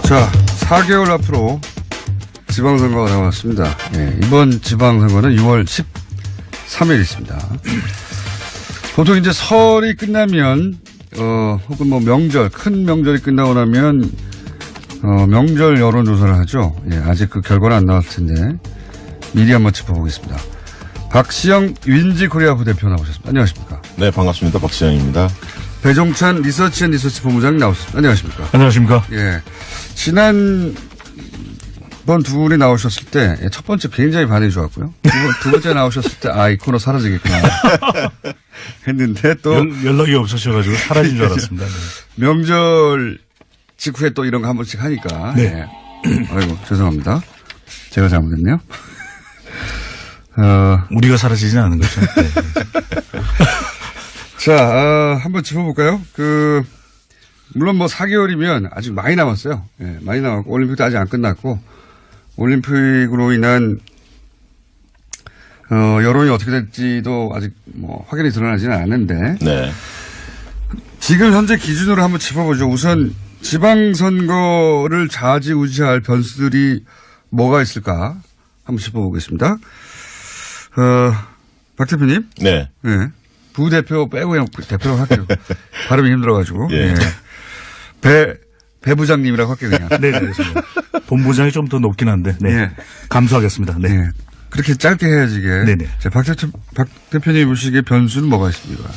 자, 4개월 앞으로 지방선거가 남았습니다. 예, 이번 지방선거는 6월 13일 있습니다. 보통 이제 설이 끝나면, 혹은 뭐 명절, 큰 명절이 끝나고 나면, 명절 여론조사를 하죠. 예, 아직 그 결과는 안 나왔을 텐데, 미리 한번 짚어보겠습니다. 박시영 윈지 코리아 부대표 나오셨습니다. 안녕하십니까? 네, 반갑습니다. 박시영입니다. 배종찬 리서치 본부장 나오셨습니다. 안녕하십니까? 안녕하십니까? 예. 지난번 두 분이 나오셨을 때, 첫 번째 굉장히 반응이 좋았고요. 두 번째 나오셨을 때, 이 코너 사라지겠구나. 했는데 또. 연락이 없으셔가지고 사라진 줄 알았습니다. 네. 명절 직후에 또 이런 거 한 번씩 하니까. 네. 예. 아이고, 죄송합니다. 제가 잘못했네요. 우리가 사라지지는 않은 거죠. 네. 자, 한번 짚어볼까요? 물론 뭐 4개월이면 아직 많이 남았어요. 예, 많이 남았고, 올림픽도 아직 안 끝났고, 올림픽으로 인한, 여론이 어떻게 될지도 아직 뭐 확연히 드러나지는 않는데. 네. 지금 현재 기준으로 한번 짚어보죠. 우선 지방선거를 좌지우지할 변수들이 뭐가 있을까? 한번 짚어보겠습니다. 박 대표님. 네. 예. 부대표 빼고 그냥 대표로 할게요. 발음이 힘들어가지고. 예. 예. 배 부장님이라고 할게요, 그냥. 네네. 본부장이 좀 더 높긴 한데. 네. 예. 감수하겠습니다. 네. 예. 그렇게 짧게 해야지 이게. 네네. 자, 박 대표님 보시기에 변수는 뭐가 있습니까?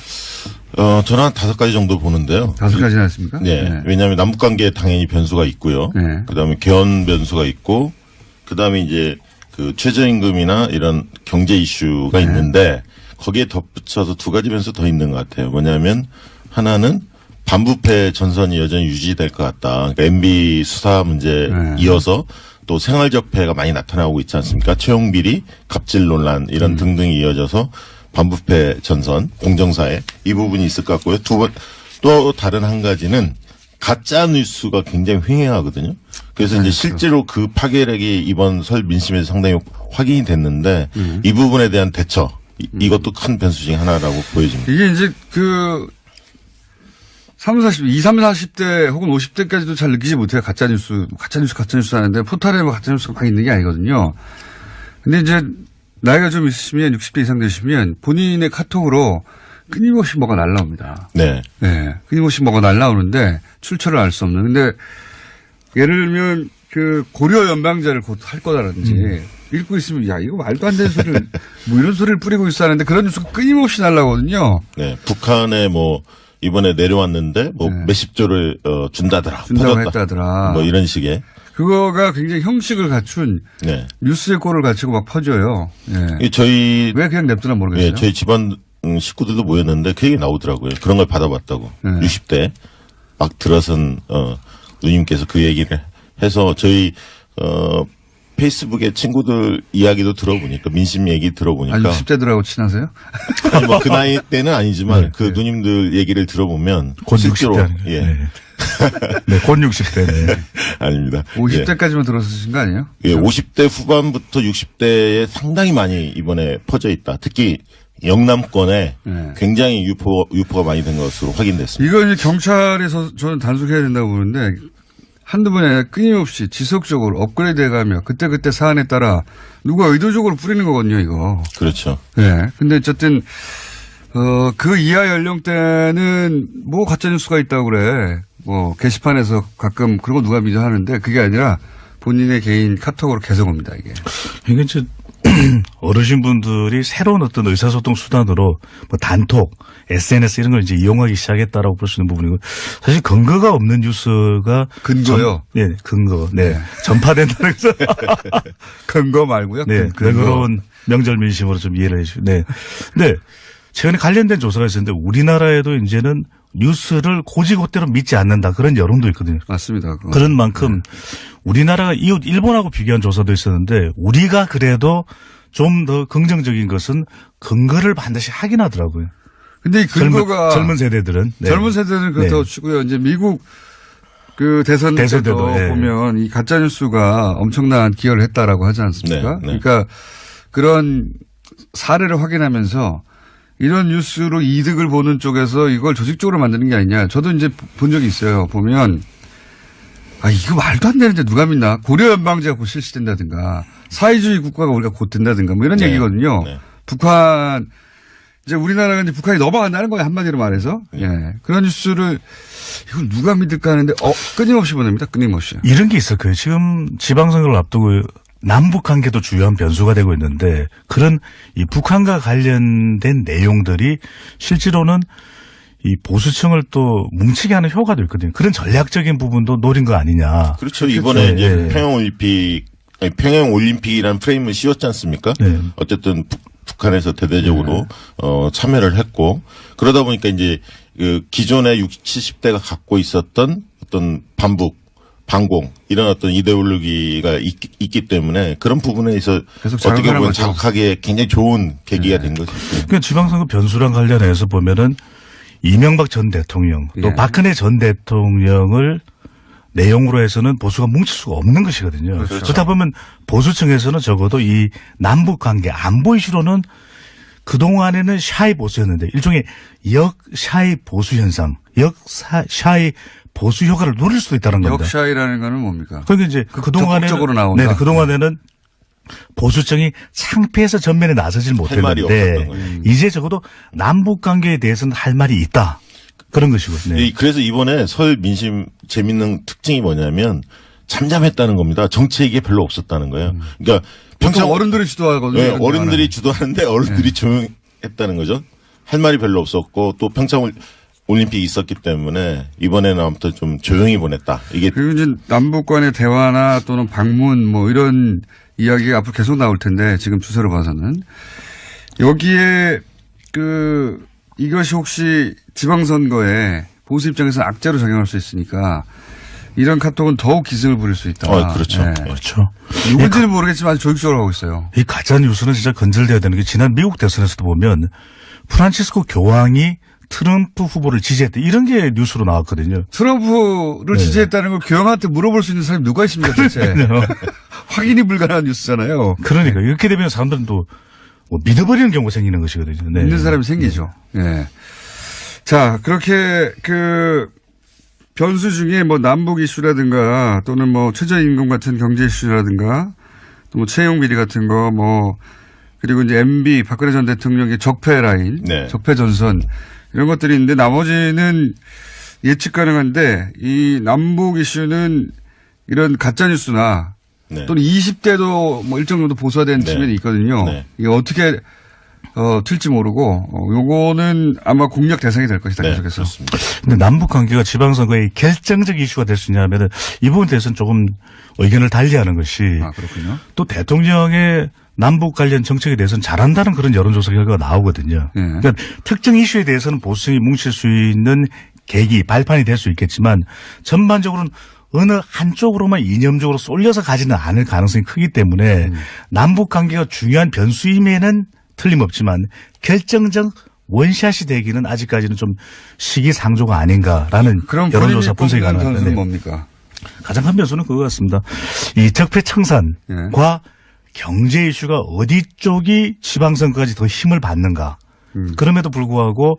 저는 한 5가지 정도 보는데요. 5가지나 있습니까? 네. 네. 왜냐하면 남북관계에 당연히 변수가 있고요. 네. 그 다음에 개헌 변수가 있고, 그 다음에 이제 그 최저임금이나 이런 경제 이슈가 네. 있는데, 거기에 덧붙여서 2가지 변수 더 있는 것 같아요. 뭐냐면 하나는 반부패 전선이 여전히 유지될 것 같다. 그러니까 MB 수사 문제 네. 이어서 또 생활적 폐해가 많이 나타나고 있지 않습니까? 채용 비리, 갑질 논란 이런 등등이 이어져서 반부패 전선, 공정사회 이 부분이 있을 것 같고요. 또 다른 한 가지는 가짜 뉴스가 굉장히 횡행하거든요. 그래서 이제 실제로 그 파괴력이 이번 설 민심에서 상당히 확인이 됐는데 이 부분에 대한 대처 이것도 큰 변수 중에 하나라고 보여집니다. 이게 이제 20, 40대 혹은 50대까지도 잘 느끼지 못해요. 가짜뉴스 하는데 포탈에 뭐 가짜뉴스가 막 있는 게 아니거든요. 근데 이제 나이가 좀 있으시면 60대 이상 되시면 본인의 카톡으로 끊임없이 뭐가 날라옵니다. 네. 네. 끊임없이 뭐가 날라오는데 출처를 알 수 없는. 근데 예를 들면 고려 연방제를 곧 할 거다라든지 읽고 있으면 야 이거 말도 안 되는 소리를 뭐 이런 소리를 뿌리고 있어 하는데 그런 뉴스가 끊임없이 날라오거든요. 네. 북한에 뭐 이번에 내려왔는데 뭐 네. 몇십 조를 준다고 했다더라. 뭐 이런 식의. 그거가 굉장히 형식을 갖춘 네. 뉴스의 꼴을 갖추고 막 퍼져요. 네. 저희 왜 그냥 냅두나 모르겠어요. 네, 저희 집안 식구들도 모였는데 그 얘기 나오더라고요. 그런 걸 받아봤다고. 네. 60대 막 들어선 누님께서 그 얘기를 해서 저희 페이스북에 친구들 이야기도 들어보니까 민심 얘기 들어보니까 아니 60대들하고 친하세요? 아니 뭐 그 나이 때는 아니지만 네, 그 누님들 얘기를 들어보면 곧 실제로 60대 예. 네. 네, 곧 60대. 네. 아닙니다. 50대까지만 들어서신 거 아니에요? 예, 50대 후반부터 60대에 상당히 많이 이번에 퍼져 있다. 특히 영남권에 네. 굉장히 유포가 많이 된 것으로 확인됐습니다. 이거 이제 경찰에서 저는 단속해야 된다고 보는데 한두 번에 끊임없이 지속적으로 업그레이드 해가며 그때그때 사안에 따라 누가 의도적으로 뿌리는 거거든요, 이거. 그렇죠. 네. 근데 어쨌든, 그 이하 연령대는 뭐 가짜뉴스가 있다고 그래. 뭐 게시판에서 가끔 그런 거 누가 믿어 하는데 그게 아니라 본인의 개인 카톡으로 계속 옵니다, 이게. 이게 이제 어르신분들이 새로운 어떤 의사소통 수단으로 뭐 단톡, SNS 이런 걸 이제 이용하기 시작했다라고 볼 수 있는 부분이고 사실 근거가 없는 뉴스가 근거요? 네, 근거. 네. 전파된다는 것은 근거 말고요? 네. 그런 명절 민심으로 좀 이해를 해 주시고. 네. 근데 최근에 관련된 조사가 있었는데 우리나라에도 이제는 뉴스를 고지고대로 믿지 않는다. 그런 여론도 있거든요. 맞습니다. 그건. 그런 만큼 우리나라가 이웃 일본하고 비교한 조사도 있었는데 우리가 그래도 좀 더 긍정적인 것은 근거를 반드시 확인하더라고요. 근데 이 근거가 젊은 세대들은 네. 젊은 세대는 그렇다고 네. 치고요. 이제 미국 대선 때도 네. 보면 이 가짜 뉴스가 엄청난 기여를 했다라고 하지 않습니까? 네. 네. 그러니까 그런 사례를 확인하면서 이런 뉴스로 이득을 보는 쪽에서 이걸 조직적으로 만드는 게 아니냐. 저도 이제 본 적이 있어요. 보면 이거 말도 안 되는데 누가 믿나? 고려연방제가 곧 실시된다든가, 사회주의 국가가 우리가 곧 된다든가, 뭐 이런 네. 얘기거든요. 네. 북한, 이제 우리나라가 이제 북한이 넘어간다는 거예요. 한마디로 말해서. 예. 그런 뉴스를, 이걸 누가 믿을까 하는데, 끊임없이 보냅니다. 끊임없이. 이런 게 있어요. 지금 지방선거를 앞두고 남북 관계도 주요한 변수가 되고 있는데 그런 이 북한과 관련된 내용들이 실제로는 이 보수층을 또 뭉치게 하는 효과도 있거든요. 그런 전략적인 부분도 노린 거 아니냐. 그렇죠. 이번에 그렇죠. 이제 평양올림픽이라는 프레임을 씌웠지 않습니까? 네. 어쨌든 북한에서 대대적으로 참여를 했고 그러다 보니까 이제 그 기존의 60, 70대가 갖고 있었던 어떤 반공 이런 어떤 이데올로기가 있기 때문에 그런 부분에 있어 계속 어떻게 자극하는 보면 거죠. 자극하기에 굉장히 좋은 계기가 된 거죠. 그러니까 지방선거 변수랑 관련해서 보면은 이명박 전 대통령 또 예. 박근혜 전 대통령을 내용으로 해서는 보수가 뭉칠 수가 없는 것이거든요. 그렇죠. 그렇다 보면 보수층에서는 적어도 이 남북 관계 안보 이슈로는 그동안에는 샤이 보수였는데 일종의 역샤이 보수 현상, 역샤이 보수 효과를 누릴 수도 있다는 겁니다. 역샤이라는 거는 뭡니까? 그러니까 이제 그동안에는 적극적으로 나온다. 네, 그동안에는 보수층이 창피해서 전면에 나서질 할 말이 못했는데 없었던 거예요. 이제 적어도 남북 관계에 대해서는 할 말이 있다. 그런 것이거든요. 네. 그래서 이번에 설 민심 재밌는 특징이 뭐냐면 잠잠했다는 겁니다. 정책이 별로 없었다는 거예요. 그러니까 평소 어른들이 주도하거든요. 네, 이런 어른들이 데는. 주도하는데 어른들이 조용했다는 거죠. 할 말이 별로 없었고 또 평창 올림픽이 있었기 때문에 이번에는 아무튼 좀 조용히 보냈다. 이게 그리고 이제 남북 간의 대화나 또는 방문 뭐 이런 이야기가 앞으로 계속 나올 텐데 지금 추세로 봐서는 여기에 이것이 혹시 지방선거에 보수 입장에서 악재로 작용할 수 있으니까 이런 카톡은 더욱 기승을 부릴 수 있다. 그렇죠. 네. 그렇죠. 누군지는 모르겠지만 아주 조직적으로 하고 있어요. 이 가짜 뉴스는 진짜 건절돼야 되는 게 지난 미국 대선에서도 보면 프란치스코 교황이 트럼프 후보를 지지했다 이런 게 뉴스로 나왔거든요. 트럼프를 네. 지지했다는 걸 교황한테 물어볼 수 있는 사람이 누가 있습니까 대체. 확인이 불가능한 뉴스잖아요. 그러니까 이렇게 되면 사람들은 또 믿어버리는 경우가 생기는 것이거든요. 네. 있는 사람이 생기죠. 예. 자, 그렇게 변수 중에 뭐 남북 이슈라든가 또는 뭐 최저임금 같은 경제 이슈라든가 또 뭐 채용 비리 같은 거 뭐 그리고 이제 MB 박근혜 전 대통령의 적폐 라인, 네. 적폐 전선 이런 것들이 있는데 나머지는 예측 가능한데 이 남북 이슈는 이런 가짜 뉴스나 네. 또는 20대도 뭐 일정 정도 보수화된 네. 측면이 있거든요. 네. 이게 어떻게 튈지 모르고 요거는 아마 공략 대상이 될 것이다. 네, 계속해서. 그렇습니다. 근데 남북 관계가 지방선거의 결정적 이슈가 될 수 있냐면은 이 부분에 대해서는 조금 의견을 달리하는 것이 아, 그렇군요. 또 대통령의 남북 관련 정책에 대해서는 잘한다는 그런 여론조사 결과가 나오거든요. 네. 그러니까 특정 이슈에 대해서는 보수층이 뭉칠 수 있는 계기, 발판이 될 수 있겠지만 전반적으로는 어느 한쪽으로만 이념적으로 쏠려서 가지는 않을 가능성이 크기 때문에 남북 관계가 중요한 변수임에는 틀림없지만 결정적 원샷이 되기는 아직까지는 좀 시기상조가 아닌가라는 그럼 여론조사 분석이 가능한 가능합니다. 변수는 네. 뭡니까? 가장 큰 변수는 그거 같습니다. 이 적폐청산과 경제 이슈가 어디 쪽이 지방선거까지 더 힘을 받는가. 그럼에도 불구하고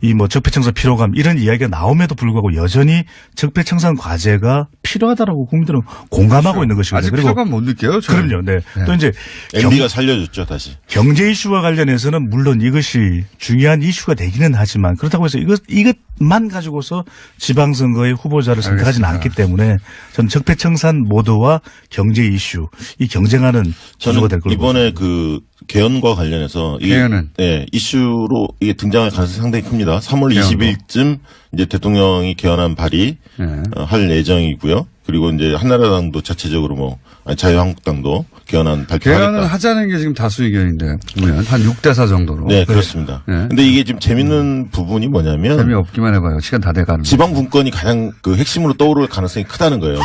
이 뭐 적폐청산 필요감 이런 이야기가 나옴에도 불구하고 여전히 적폐청산 과제가 필요하다라고 국민들은 공감하고 있는 것이거든요. 아직 그리고 필요감 못 느껴요. 저는. 그럼요. 네. 또 이제 MB가 살려줬죠 다시. 경제 이슈와 관련해서는 물론 이것이 중요한 이슈가 되기는 하지만 그렇다고 해서 이것만 가지고서 지방선거의 후보자를 선택하지는 알겠습니다. 않기 때문에 저는 적폐청산 모드와 경제 이슈 이 경쟁하는 구조가 될 저는 걸로 이번에 그 개헌과 관련해서 이게 개헌은? 네, 이슈로 이게 등장할 가능성이 상당히 큽니다. 3월 개헌도? 20일쯤 이제 대통령이 개헌안 발의 네. 할 예정이고요. 그리고 이제 한나라당도 자체적으로 뭐 아니, 자유한국당도 개헌안 발표하겠다. 개헌을 하자는 게 지금 다수 의견인데 보면 한 6대4 정도로. 네, 그렇습니다. 네. 근데 이게 지금 재밌는 부분이 뭐냐면 재미없기만 해봐요. 시간 다 돼가는. 지방 분권이 가장 그 핵심으로 떠오를 가능성이 크다는 거예요.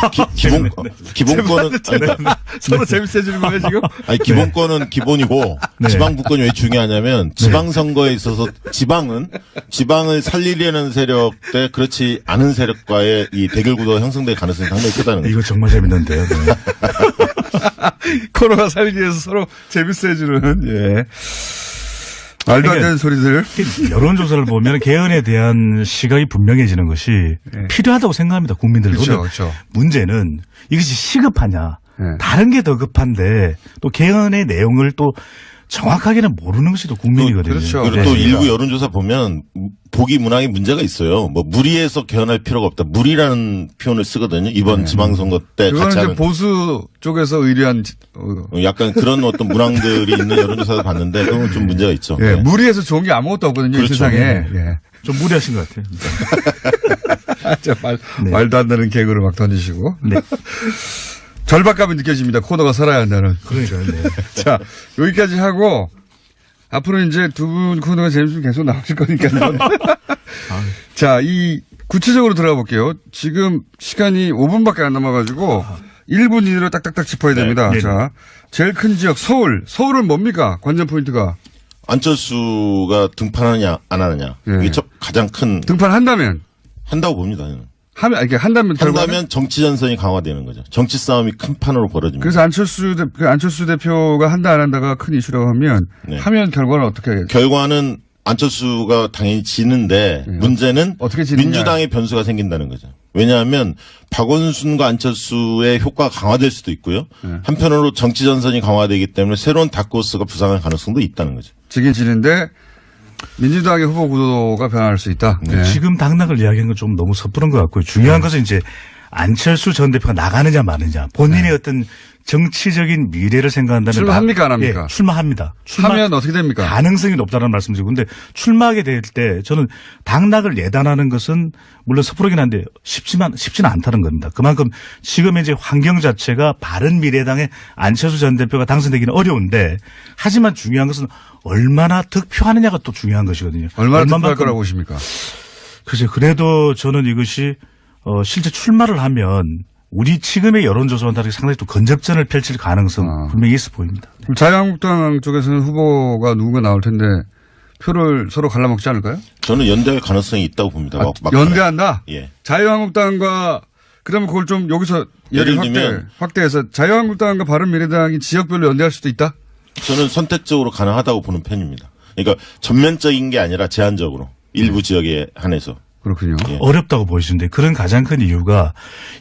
기본권은 서로 재밌어지는 거예요 지금? 아니 기본권은 기본이고 네. 지방 분권이 왜 중요하냐면 지방 선거에 있어서 지방을 살리려는 세력 대 그렇지 않은 세력과의 이 대결 구도가 형성될 가능성이 상당히 크다는 거죠. 이거 정말 재밌는데요. 네. 코로나 살기 위해서 서로 재밌어해주는, 예. 말도 안 되는 소리들. 여론조사를 보면 개헌에 대한 시각이 분명해지는 것이 필요하다고 생각합니다. 국민들. 그렇죠, 그렇죠. 문제는 이것이 시급하냐. 네. 다른 게 더 급한데 또 개헌의 내용을 또 정확하게는 모르는 것이 또 국민이거든요. 그렇죠. 그리고 또 일부 여론조사 보면 보기 문항에 문제가 있어요. 뭐 무리해서 개헌할 필요가 없다. 무리라는 표현을 쓰거든요. 이번 지방선거 때 그거는 같이 이제 하는 보수 쪽에서 의뢰한 약간 그런 어떤 문항들이 있는 여론조사도 봤는데 그건 좀 문제가 있죠. 예, 네. 무리해서 좋은 게 아무것도 없거든요. 그렇죠. 이 세상에. 예. 좀 무리하신 것 같아요. 말도 안 되는 개그를 막 던지시고. 네. 절박감이 느껴집니다. 코너가 살아야 한다는. 그러니까요. 네. 자, 여기까지 하고 앞으로 이제 두 분 코너가 재밌으면 계속 나오실 거니까요. 자, 이 구체적으로 들어가 볼게요. 지금 시간이 5분밖에 안 남아가지고 1분 이내로 딱딱딱 짚어야 됩니다. 네. 자, 제일 큰 지역 서울. 서울은 뭡니까? 관전 포인트가. 안철수가 등판하느냐 안 하느냐 네. 이게 가장 큰 등판한다면 한다고 봅니다. 저는. 이렇게 한다면 결과는? 한다면 정치 전선이 강화되는 거죠. 정치 싸움이 큰 판으로 벌어집니다. 그래서 안철수 대표가 한다 안 한다가 큰 이슈라고 하면 네. 하면 결과는 어떻게 결과는 안철수가 당연히 지는데 문제는 어떻게 지느냐. 민주당의 변수가 생긴다는 거죠. 왜냐하면 박원순과 안철수의 효과가 강화될 수도 있고요. 한편으로 정치 전선이 강화되기 때문에 새로운 다크호스가 부상할 가능성도 있다는 거죠. 지긴 지는데 민주당의 후보 구도가 변할 수 있다. 네. 지금 당락을 이야기한 건 좀 너무 섣부른 것 같고요. 중요한 것은 이제 안철수 전 대표가 나가느냐 마느냐. 본인의 어떤 정치적인 미래를 생각한다면 출마합니까 안 합니까? 예, 출마합니다. 하면 어떻게 됩니까? 가능성이 높다는 말씀드리고 근데 출마하게 될 때 저는 당락을 예단하는 것은 물론 섣부르긴 한데 쉽지는 않다는 겁니다. 그만큼 지금 이제 환경 자체가 바른미래당의 안철수 전 대표가 당선되기는 어려운데 하지만 중요한 것은 얼마나 득표하느냐가 또 중요한 것이거든요. 얼마나 득표할 거라고 보십니까? 글쎄요. 그래도 저는 이것이 실제 출마를 하면 우리 지금의 여론조사와는 다르게 상당히 또 건접전을 펼칠 가능성 분명히 있어 보입니다. 그럼 자유한국당 쪽에서는 후보가 누군가 나올 텐데 표를 서로 갈라먹지 않을까요? 저는 연대할 가능성이 있다고 봅니다. 연대한다? 예. 자유한국당과 그러면 그걸 좀 여기서 예를 들면 확대해서 자유한국당과 바른미래당이 지역별로 연대할 수도 있다? 저는 선택적으로 가능하다고 보는 편입니다. 그러니까 전면적인 게 아니라 제한적으로 일부 지역에 한해서. 그렇군요. 예. 어렵다고 보이시는데 그런 가장 큰 이유가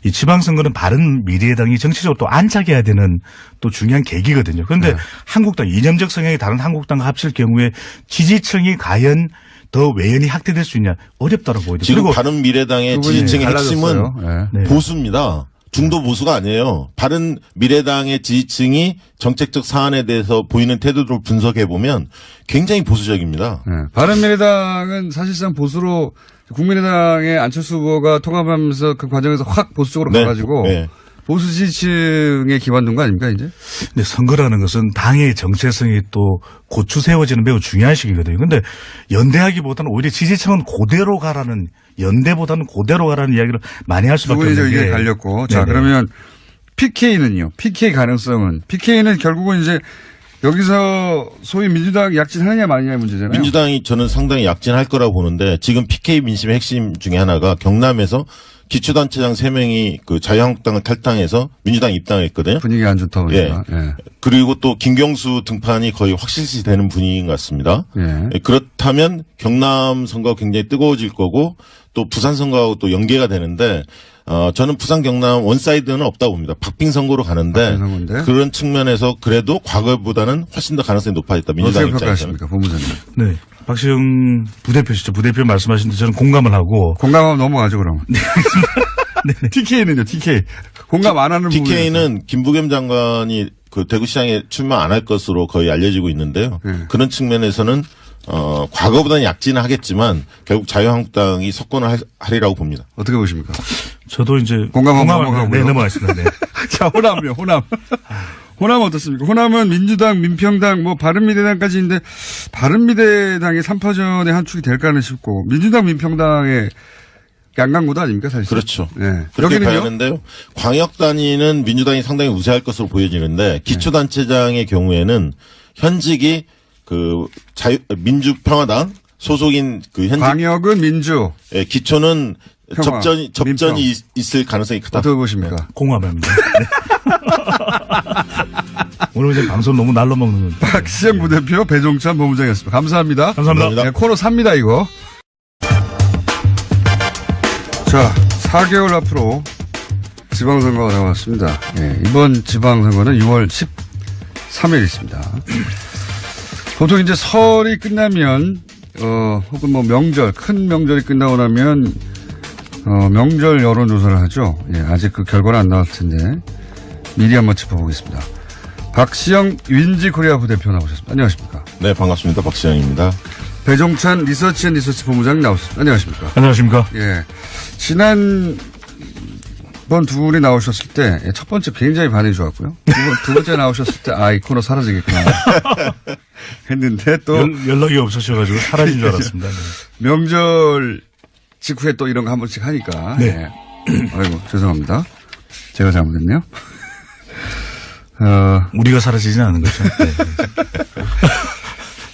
이 지방선거는 바른미래당이 정치적으로 또 안착해야 되는 또 중요한 계기거든요. 그런데 한국당 이념적 성향이 다른 한국당과 합칠 경우에 지지층이 과연 더 외연이 확대될 수 있냐 어렵다고 보이죠. 지금 그리고 바른미래당의 지지층의 핵심은 네. 보수입니다. 중도 보수가 아니에요. 바른미래당의 지지층이 정책적 사안에 대해서 보이는 태도를 분석해 보면 굉장히 보수적입니다. 네. 바른미래당은 사실상 보수로 국민의당의 안철수 후보가 통합하면서 그 과정에서 확 보수 쪽으로 네. 가가지고 네. 보수 지지층에 기반된 거 아닙니까 이제? 근데 선거라는 것은 당의 정체성이 또 고추 세워지는 매우 중요한 시기거든요. 근데 연대하기보다는 오히려 지지층은 그대로 가라는 연대보다는 그대로 가라는 이야기를 많이 할 두 수밖에 분이 없는 게. 이제 갈렸고 자 네네. 그러면 PK는요? PK 가능성은 PK는 결국은 이제 여기서 소위 민주당 약진하느냐 마느냐의 문제잖아요. 민주당이 저는 상당히 약진할 거라고 보는데 지금 PK 민심의 핵심 중에 하나가 경남에서 기초단체장 3명이 그 자유한국당을 탈당해서 민주당 입당했거든요. 분위기가 안 좋다 보니까. 예. 그리고 또 김경수 등판이 거의 확실시 되는 분위기인 것 같습니다. 예. 그렇다면 경남 선거가 굉장히 뜨거워질 거고 또 부산 선거하고 또 연계가 되는데 저는 부산 경남 원사이드는 없다고 봅니다. 박빙 선거로 가는데 박빙 선거인데? 그런 측면에서 그래도 과거보다는 훨씬 더 가능성이 높아졌다. 민주당 어떻게 입장에서는. 평가하십니까 본부장님? 네. 박시영 부대표시죠. 부대표 말씀하신 데 저는 공감을 하고. 공감하면 넘어가죠 그럼. 네. TK는요 TK. 공감 안 하는 부분. TK는 김부겸 장관이 그 대구시장에 출마 안 할 것으로 거의 알려지고 있는데요. 그런 측면에서는 과거보다는 약진은 하겠지만 결국 자유한국당이 석권을 하리라고 봅니다. 어떻게 보십니까? 저도 이제 공감하면 공감을 넘어가고요. 네, 넘어가겠습니다. 네. 자, 호남이요, 호남. 호남 어떻습니까? 호남은 민주당, 민평당, 뭐 바른미래당까지 있는데 바른미래당이 3파전의 한 축이 될까는 싶고 민주당, 민평당의 양강구도 아닙니까 사실? 그렇죠. 네. 그렇게 봐야 여기는요? 하는데요. 광역 단위는 민주당이 상당히 우세할 것으로 보여지는데 기초단체장의 경우에는 현직이 그 민주평화당 소속인 그 현직 광역은 민주. 예, 기초는 평화, 접전이 있을 가능성이 크다. 어떻게 보십니까? 공감합니다. 네. 오늘 이제 방송 너무 날로 먹는 건. 박시영 부대표, 배종찬 본부장이었습니다. 감사합니다. 감사합니다. 네, 코너 삽니다, 이거. 자, 4개월 앞으로 지방선거가 남았습니다. 예, 이번 지방선거는 6월 13일 있습니다. 보통 이제 설이 끝나면, 혹은 뭐 명절, 큰 명절이 끝나고 나면, 명절 여론조사를 하죠. 예, 아직 그 결과는 안 나왔을 텐데, 미리 한번 짚어보겠습니다. 박시영 윈지 코리아 부대표 나오셨습니다. 안녕하십니까. 네, 반갑습니다. 박시영입니다. 배종찬 리서치 앤 리서치 본부장 나오셨습니다. 안녕하십니까. 안녕하십니까. 예. 지난번 두 분이 나오셨을 때, 첫 번째 굉장히 반응이 좋았고요. 두 번째 나오셨을 때, 이 코너 사라지겠구나. 했는데 또. 연락이 없으셔가지고 사라진 줄 알았습니다. 네. 명절 직후에 또 이런 거 한 번씩 하니까. 네. 예. 아이고, 죄송합니다. 제가 잘못했네요. 우리가 사라지진 않은 거죠. 네.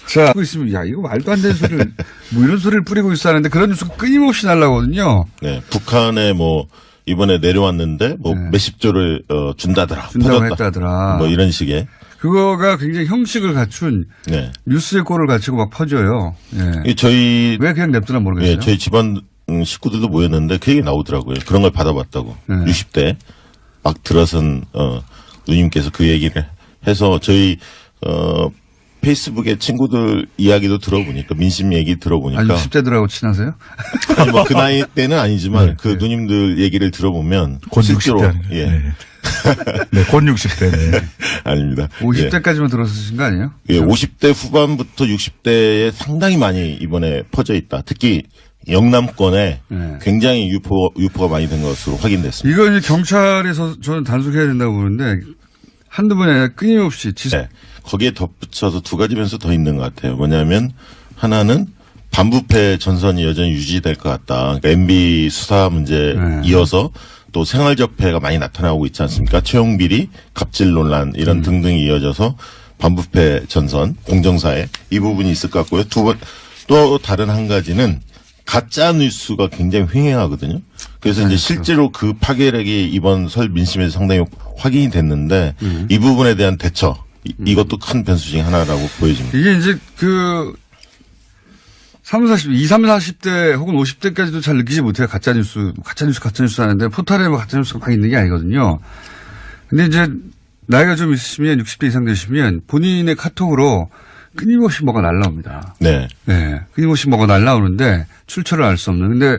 자, 하고 있으면, 야, 이거 말도 안 되는 소리를, 뭐 이런 소리를 뿌리고 있어 하는데 그런 뉴스가 끊임없이 날라오거든요. 네, 북한에 뭐 이번에 내려왔는데 뭐 네. 몇십 조를 준다더라. 준다고 퍼졌다. 했다더라. 뭐 이런 식의. 그거가 굉장히 형식을 갖춘 네. 뉴스의 꼴을 갖추고 막 퍼져요. 예. 이 저희 왜 그냥 냅두나 모르겠어요. 예, 저희 집안 식구들도 모였는데 그 얘기 나오더라고요. 그런 걸 받아봤다고. 네. 60대 막 들어선 누님께서 그 얘기를 해서 저희 페이스북에 친구들 이야기도 들어보니까 민심 얘기 들어보니까 아니, 60대들하고 친하세요? 아니 뭐 그 나이 때는 아니지만 네, 그 누님들 얘기를 들어보면 곧 실제로 60대 아닌가요? 예. 네. 네, 곧 60대. 네. 아닙니다. 50대까지만 들어서신 거 아니에요? 예, 50대 후반부터 60대에 상당히 많이 이번에 퍼져 있다. 특히 영남권에 네. 굉장히 유포가 많이 된 것으로 확인됐습니다. 이거 이제 경찰에서 저는 단속해야 된다고 보는데 한두 번이 아니라 끊임없이 네. 거기에 덧붙여서 두 가지 변수 더 있는 것 같아요. 뭐냐면 하나는 반부패 전선이 여전히 유지될 것 같다. 그러니까 MB 수사 문제 네. 이어서 또 생활적폐가 많이 나타나고 있지 않습니까? 채용비리, 갑질 논란 이런 등등이 이어져서 반부패 전선, 공정사회 이 부분이 있을 것 같고요. 또 다른 한 가지는 가짜 뉴스가 굉장히 횡행하거든요. 그래서 이제 실제로 그 파괴력이 이번 설 민심에서 상당히 확인이 됐는데 이 부분에 대한 대처 이것도 큰 변수 중에 하나라고 보여집니다. 이게 이제 20, 40대 혹은 50대까지도 잘 느끼지 못해요. 가짜뉴스 하는데 포탈에 뭐 가짜뉴스가 막 있는 게 아니거든요. 근데 이제 나이가 좀 있으시면 60대 이상 되시면 본인의 카톡으로 끊임없이 뭐가 날라옵니다. 네. 네. 끊임없이 뭐가 날라오는데 출처를 알 수 없는. 근데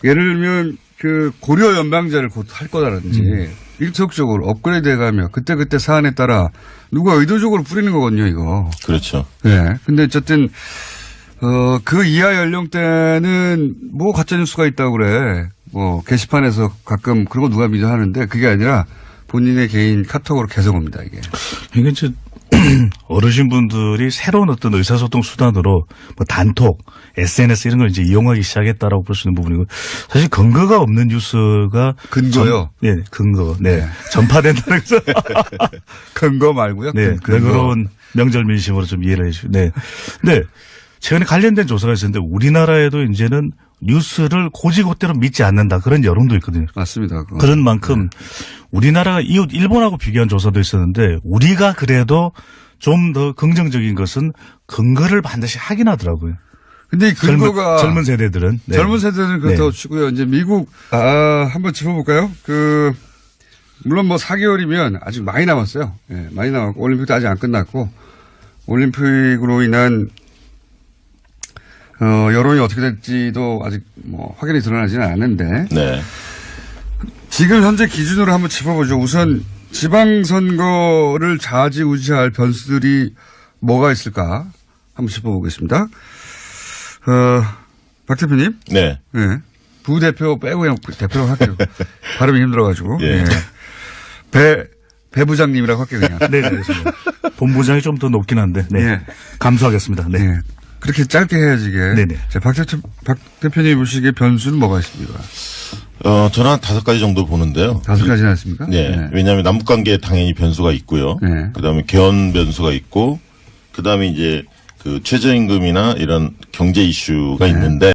예를 들면 그 고려 연방제를 곧 할 거다라든지 일적적으로 업그레이드 해가며 그때그때 사안에 따라 누가 의도적으로 뿌리는 거거든요, 이거. 그렇죠. 네. 근데 어쨌든 그 이하 연령대는 뭐 가짜뉴스가 있다고 그래. 뭐 게시판에서 가끔 그런 거 누가 믿어 하는데 그게 아니라 본인의 개인 카톡으로 계속 옵니다, 이게. 이게 이제 어르신분들이 새로운 어떤 의사소통 수단으로 뭐 단톡, SNS 이런 걸 이제 이용하기 시작했다라고 볼 수 있는 부분이고 사실 근거가 없는 뉴스가 근거요? 네, 근거. 네. 네. 전파된다는 거. 근거 말고요? 네. 그런 명절 민심으로 좀 이해를 해 주시고. 네. 근데 최근에 관련된 조사가 있었는데 우리나라에도 이제는 뉴스를 고지고대로 믿지 않는다. 그런 여론도 있거든요. 맞습니다. 그건. 그런 만큼 우리나라가 이웃 일본하고 비교한 조사도 있었는데 우리가 그래도 좀 더 긍정적인 것은 근거를 반드시 확인하더라고요. 근데 이 근거가 젊은 세대들은 네. 젊은 세대는 그렇다고 네. 치고요. 이제 미국 한번 짚어볼까요? 물론 뭐 4개월이면 아직 많이 남았어요. 예, 많이 남았고 올림픽도 아직 안 끝났고 올림픽으로 인한 여론이 어떻게 될지도 아직 뭐 확연히 드러나지는 않는데 네. 지금 현재 기준으로 한번 짚어보죠. 우선 지방선거를 좌지우지할 변수들이 뭐가 있을까 한번 짚어보겠습니다. 박 대표님. 네. 네. 부대표 빼고 그냥 대표라고 할게요. 발음이 힘들어가지고. 예. 네. 배 부장님이라고 할게요, 그냥. 네, 알겠습니다. 본부장이 좀 더 높긴 한데, 네. 예. 감수하겠습니다. 네. 네. 그렇게 짧게 해야지, 이게. 네네. 자, 박 대표님 보시기에 변수는 뭐가 있습니까? 저는 한 5가지 정도 보는데요. 5가지나 있습니까? 네. 왜냐하면 남북관계에 당연히 변수가 있고요. 네. 그다음에 개헌 변수가 있고, 그다음에 이제 그 최저임금이나 이런 경제 이슈가 있는데